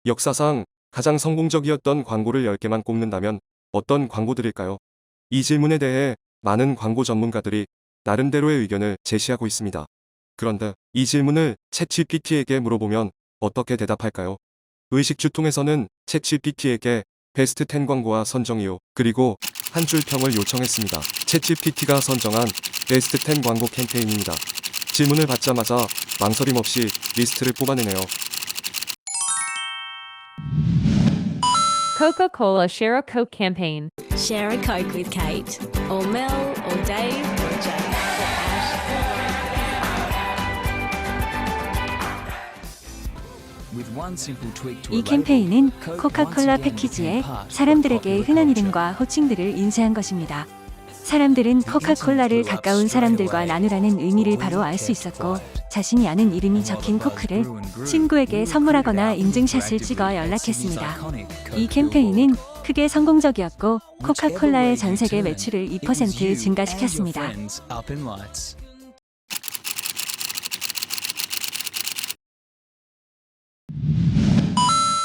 역사상 가장 성공적이었던 광고를 10개만 꼽는다면 어떤 광고들일까요? 이 질문에 대해 많은 광고 전문가들이 나름대로의 의견을 제시하고 있습니다. 그런데 이 질문을 챗GPT에게 물어보면 어떻게 대답할까요? 의식주통에서는 챗GPT에게 베스트 10 광고와 선정 이유, 그리고 한 줄 평을 요청했습니다. 챗GPT가 선정한 베스트 10 광고 캠페인입니다. 질문을 받자마자 망설임 없이 리스트를 뽑아내네요. Coca-Cola Share a Coke campaign. Share a Coke with Kate, or Mel, or Dave, or Jake, or Ash. 이 캠페인은 코카콜라 패키지에 사람들에게 흔한 이름과 호칭들을 인쇄한 것입니다. 사람들은 코카콜라를 가까운 사람들과 나누라는 의미를 바로 알 수 있었고, 자신이 아는 이름이 적힌 코크를 친구에게 선물하거나 인증샷을 찍어 연락했습니다. 이 캠페인은 크게 성공적이었고, 코카콜라의 전 세계 매출을 2% 증가시켰습니다.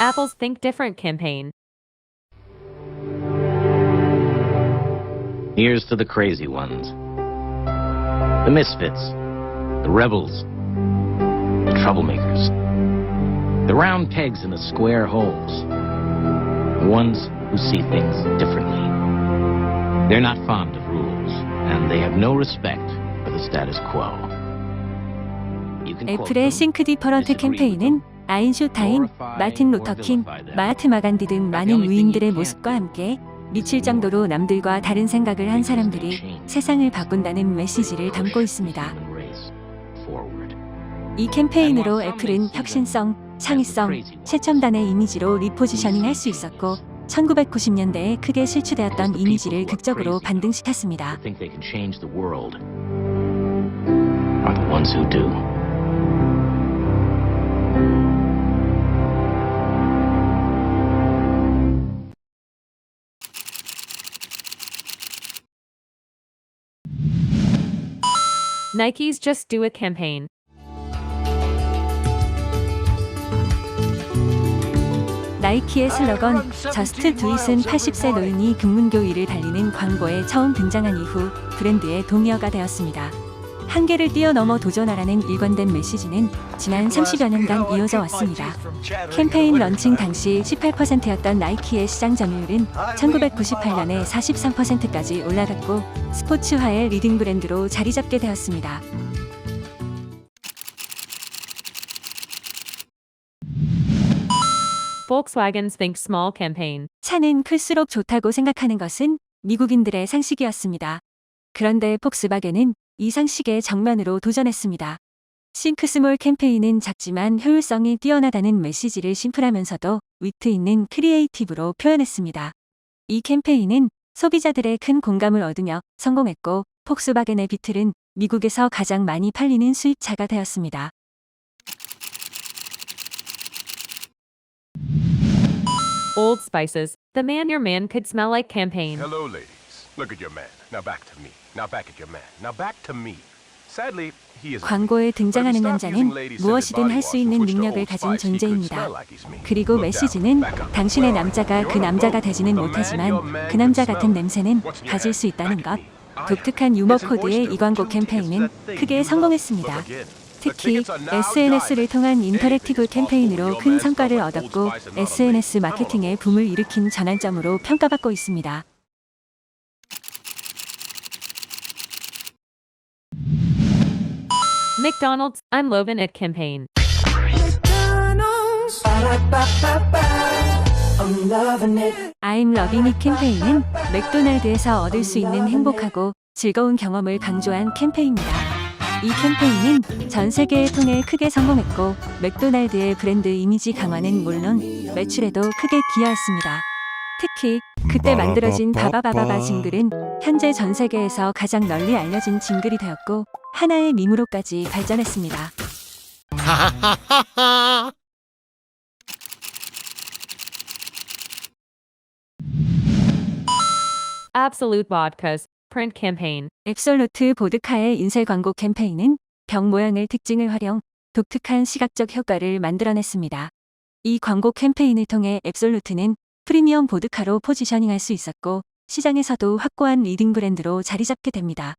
Apple's Think Different campaign. Here's to the crazy ones, the misfits, the rebels, the troublemakers, the round pegs in the square holes, the ones who see things differently. They're not fond of rules, and they have no respect for the status quo. You can quote 애플의 them, 싱크 디퍼런트 disagree with 캠페인은 them, 아인슈타인, 마틴 루터킹, 마하트마 간디 등 많은 위인들의 모습과 함께 미칠 정도로 남들과 다른 생각을 한 사람들이 세상을 바꾼다는 메시지를 담고 있습니다. 이 캠페인으로 애플은 혁신성, 창의성, 최첨단의 이미지로 리포지셔닝 할 수 있었고, 1990년대에 크게 실추되었던 이미지를 극적으로 반등시켰습니다. think they can change the world are the ones who do. Nike's Just Do It campaign. 나이키의 슬로건 저스트 두잇은 80세 노인이 금문교위를 달리는 광고에 처음 등장한 이후 브랜드의 동의어가 되었습니다. 한계를 뛰어넘어 도전하라는 일관된 메시지는 지난 30여 년간 이어져 왔습니다. 캠페인 런칭 당시 18%였던 나이키의 시장 점유율은 1998년에 43%까지 올라갔고, 스포츠화의 리딩 브랜드로 자리 잡게 되었습니다. Volkswagen's Think Small campaign. 차는 클수록 좋다고 생각하는 것은 미국인들의 상식이었습니다. 그런데 폭스바겐은 이 상식에 정면으로 도전했습니다. 싱크 스몰 캠페인은 작지만 효율성이 뛰어나다는 메시지를 심플하면서도 위트 있는 크리에이티브로 표현했습니다. 이 캠페인은 소비자들의 큰 공감을 얻으며 성공했고, 폭스바겐의 비틀은 미국에서 가장 많이 팔리는 수입차가 되었습니다. Old Spice's The Man Your Man Could Smell Like campaign. Hello, ladies. Look at your man. Now back to me. Now back at your man. Now back to me. Sadly, he is. 광고에 등장하는 남자는 무엇이든 할 수 있는 능력을 가진 존재입니다. 그리고 메시지는 당신의 남자가 그 남자가 되지는 못하지만 그 남자 같은 냄새는 가질 수 있다는 것. 독특한 유머 코드의 이 광고 캠페인은 크게 성공했습니다. 특히 SNS를 통한 인터랙티브 캠페인으로 큰 성과를 얻었고, SNS 마케팅의 붐을 일으킨 전환점으로 평가받고 있습니다. McDonald's I'm Lovin' It campaign. I'm Loving It 캠페인은 맥도날드에서 얻을 수 있는 행복하고 즐거운 경험을 강조한 캠페인입니다. 이 캠페인은 전 세계에 통해 크게 성공했고, 맥도날드의 브랜드 이미지 강화는 물론 매출에도 크게 기여했습니다. 특히 그때 만들어진 바바바바바 징글은 현재 전 세계에서 가장 널리 알려진 징글이 되었고, 하나의 밈으로까지 발전했습니다. Absolute Vodka's print campaign. 앱솔루트 보드카의 인쇄 광고 캠페인은 병 모양을 특징을 활용 독특한 시각적 효과를 만들어냈습니다. 이 광고 캠페인을 통해 앱솔루트는 프리미엄 보드카로 포지셔닝할 수 있었고 시장에서도 확고한 리딩 브랜드로 자리 잡게 됩니다.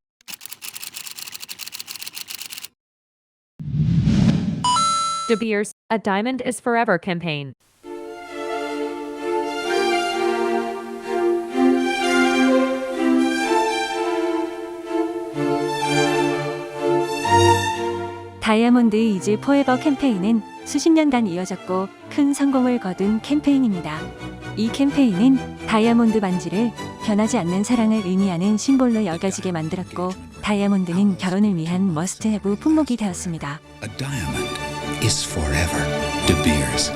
De Beers, a diamond is forever campaign. 다이아몬드 이즈 포에버 캠페인은 수십 년간 이어졌고 큰 성공을 거둔 캠페인입니다. 이 캠페인은 다이아몬드 반지를 변하지 않는 사랑을 의미하는 심볼로 여겨지게 만들었고 다이아몬드는 결혼을 위한 머스트 해브 품목이 되었습니다. A diamond is forever. De Beers.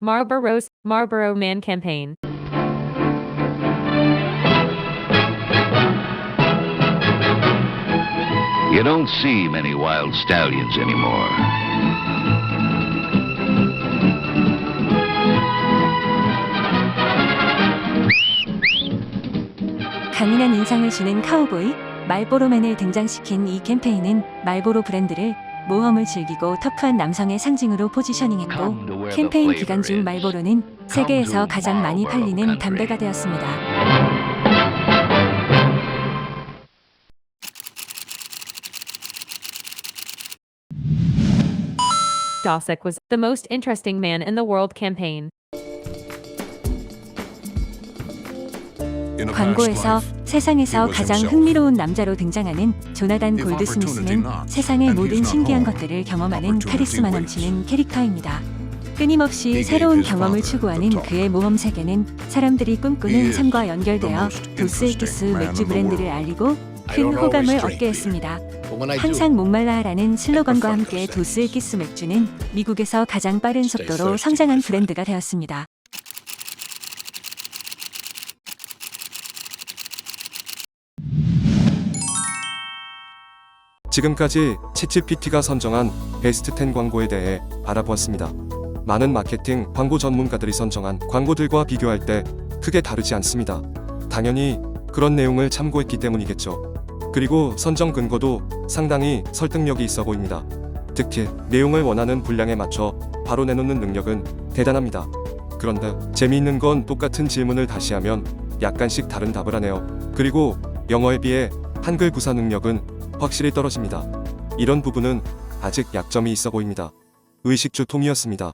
Marlboro Man campaign. You don't see many wild stallions anymore. 강인한 인상을 주는 카우보이 말보로맨을 등장시킨 이 캠페인은 말보로 브랜드를 모험을 즐기고 터프한 남성의 상징으로 포지셔닝했고 캠페인 기간 중 말보로는 세계에서 가장 많이 팔리는 담배가 되었습니다. Dosick was the most interesting man in the world campaign. 광고에서 세상에서 가장 흥미로운 남자로 등장하는 조나단 골드 스미스는 세상의 모든 신기한 것들을 경험하는 카리스마 넘치는 캐릭터입니다. 끊임없이 새로운 경험을 추구하는 그의 모험 세계는 사람들이 꿈꾸는 삶과 연결되어 도스에키스 맥주 브랜드를 알리고 큰 호감을 얻게 했습니다. 항상 목말라라는 슬로건과 함께 도스에키스 맥주는 미국에서 가장 빠른 속도로 성장한 브랜드가 되었습니다. 지금까지 챗GPT가 선정한 베스트 10 광고에 대해 알아보았습니다. 많은 마케팅 광고 전문가들이 선정한 광고들과 비교할 때 크게 다르지 않습니다. 당연히 그런 내용을 참고했기 때문이겠죠. 그리고 선정 근거도 상당히 설득력이 있어 보입니다. 특히 내용을 원하는 분량에 맞춰 바로 내놓는 능력은 대단합니다. 그런데 재미있는 건 똑같은 질문을 다시 하면 약간씩 다른 답을 하네요. 그리고 영어에 비해 한글 구사 능력은 확실히 떨어집니다. 이런 부분은 아직 약점이 있어 보입니다. 의식주 통이었습니다.